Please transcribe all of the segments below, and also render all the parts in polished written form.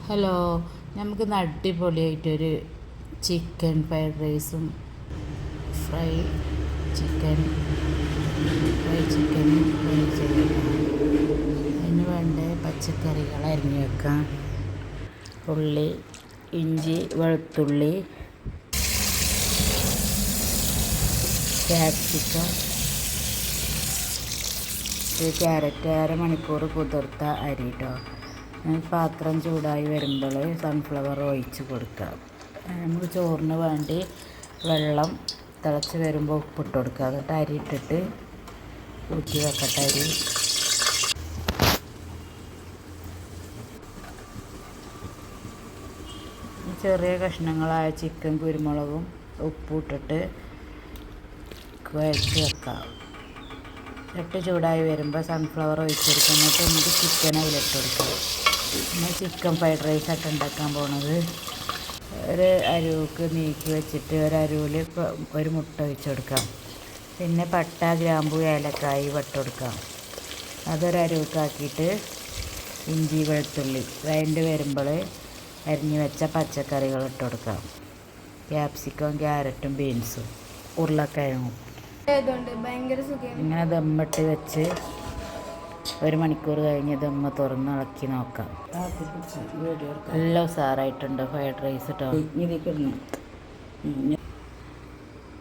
Hello, നമുക്ക് അടിപൊളിയായിട്ടൊരു chicken fried റൈസും fry chicken fry ചെയ്യാം. അതിന് വേണ്ട പച്ചക്കറികൾ അരിഞ്ഞ് വെക്കാം. ഉള്ളി, ഇഞ്ചി, വെളുത്തുള്ളി, ക്യാപ്സിക്കം, ക്യാരറ്റ്, അരമണിക്കൂർ കുതിർത്ത അരി കേട്ടോ. പാത്രം ചൂടായി വരുമ്പോൾ സൺഫ്ലവർ ഒഴിച്ച് കൊടുക്കുക. നമുക്ക് ചോറിന് വേണ്ടി വെള്ളം തിളച്ച് വരുമ്പോൾ ഉപ്പിട്ട് കൊടുക്കുക. എന്നിട്ട് അരി ഇട്ടിട്ട് ഊറ്റി വെക്കട്ടെ. അരി ചെറിയ കഷ്ണങ്ങളായ ചിക്കൻ കുരുമുളകും ഉപ്പും ഇട്ടിട്ട് കുഴച്ച് വെക്കാം. ചട്ടി ചൂടായി വരുമ്പോൾ സൺഫ്ലവർ ഒഴിച്ചെടുക്കുക. എന്നിട്ട് നമുക്ക് ചിക്കൻ അതിലിട്ട് കൊടുക്കാം. പിന്നെ ചിക്കൻ ഫ്രൈഡ് റൈസായിട്ട് ഉണ്ടാക്കാൻ പോണത്, ഒരു അരുവക്ക് നീക്കി വെച്ചിട്ട് ഒരരുവിൽ ഒരു മുട്ട ഒഴിച്ച് കൊടുക്കാം. പിന്നെ പട്ട, ഗ്രാമ്പു, ഏലക്കായ് വട്ടുകൊടുക്കാം. അതൊരരുവക്കാക്കിയിട്ട് ഇഞ്ചി, വെളുത്തുള്ളി വഴണ്ട് വരുമ്പോൾ അരിഞ്ഞ് വെച്ച പച്ചക്കറികൾ ഇട്ട് കൊടുക്കാം. ക്യാപ്സിക്കം, ക്യാരറ്റും, ബീൻസും, ഉരുളക്കിഴങ്ങും. ഇങ്ങനെ ദമ്മിട്ട് വെച്ച് 1 മണിക്കൂർ കഴിഞ്ഞ് ദമ്മ് തുറന്ന് ഇളക്കി നോക്കാം. നല്ല ഉസാറായിട്ടുണ്ട് ഫ്രൈഡ് റൈസ് കേട്ടോ.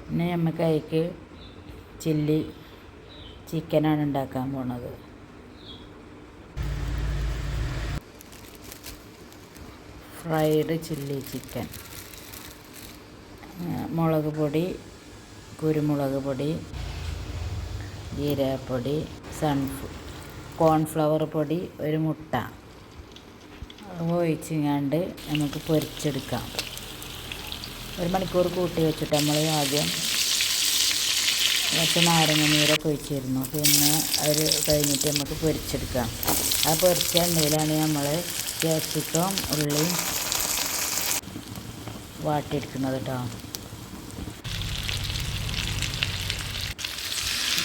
പിന്നെ നമുക്ക് അതിലേക്ക് ചില്ലി ചിക്കനാണ് ഉണ്ടാക്കാൻ പോണത്. Fried chilli chicken. മുളക് പൊടി, കുരുമുളക് പൊടി, ജീരകപ്പൊടി, കോൺഫ്ലവർ പൊടി, ഒരു മുട്ട ഒഴിച്ചിങ്ങാണ്ട് നമുക്ക് പൊരിച്ചെടുക്കാം. 1 മണിക്കൂർ കൂട്ടി വെച്ചിട്ട് നമ്മൾ ആദ്യം കുറച്ച് നാരങ്ങ നീരൊക്കെ ഒഴിച്ചിരുന്നു. പിന്നെ അത് കഴിഞ്ഞിട്ട് നമുക്ക് പൊരിച്ചെടുക്കാം. ആ പൊരിച്ച എണ്ണയിലാണ് നമ്മൾ ക്യാപ്സിക്കം, ഉള്ളി വാട്ടിയെടുക്കുന്നത് കേട്ടോ.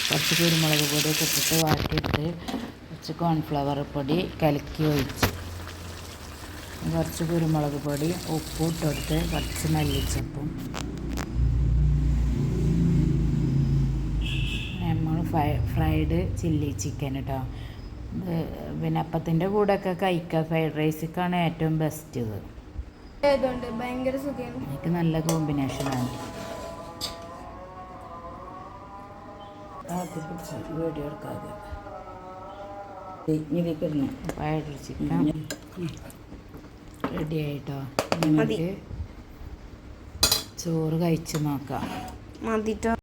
കുറച്ച് കുരുമുളക് പൊടിയൊക്കെ ഇട്ടിട്ട് വാട്ടിയിട്ട് കുറച്ച് കോൺഫ്ലവർ പൊടി കലക്കി ഒഴിച്ച്, കുറച്ച് കുരുമുളക് പൊടി, ഉപ്പും ഇട്ടെടുത്ത് കുറച്ച് മല്ലിച്ചപ്പും. നമ്മൾ ഫ്രൈഡ് ചില്ലി ചിക്കൻ കേട്ടോ. പിന്നെ അപ്പത്തിൻ്റെ കൂടെയൊക്കെ കഴിക്കുക. ഫ്രൈഡ് റൈസിക്കാണ് ഏറ്റവും ബെസ്റ്റ്. ഇത് ഭയങ്കര സുഖം, എനിക്ക് നല്ല കോമ്പിനേഷനാണ്. വീഡിയോ എടുക്കാതെ ഫ്രൈഡ് ചിക്കൻ റെഡി ആയിട്ടോ. നമുക്ക് ചോറ് കഴിച്ച് നോക്കാം.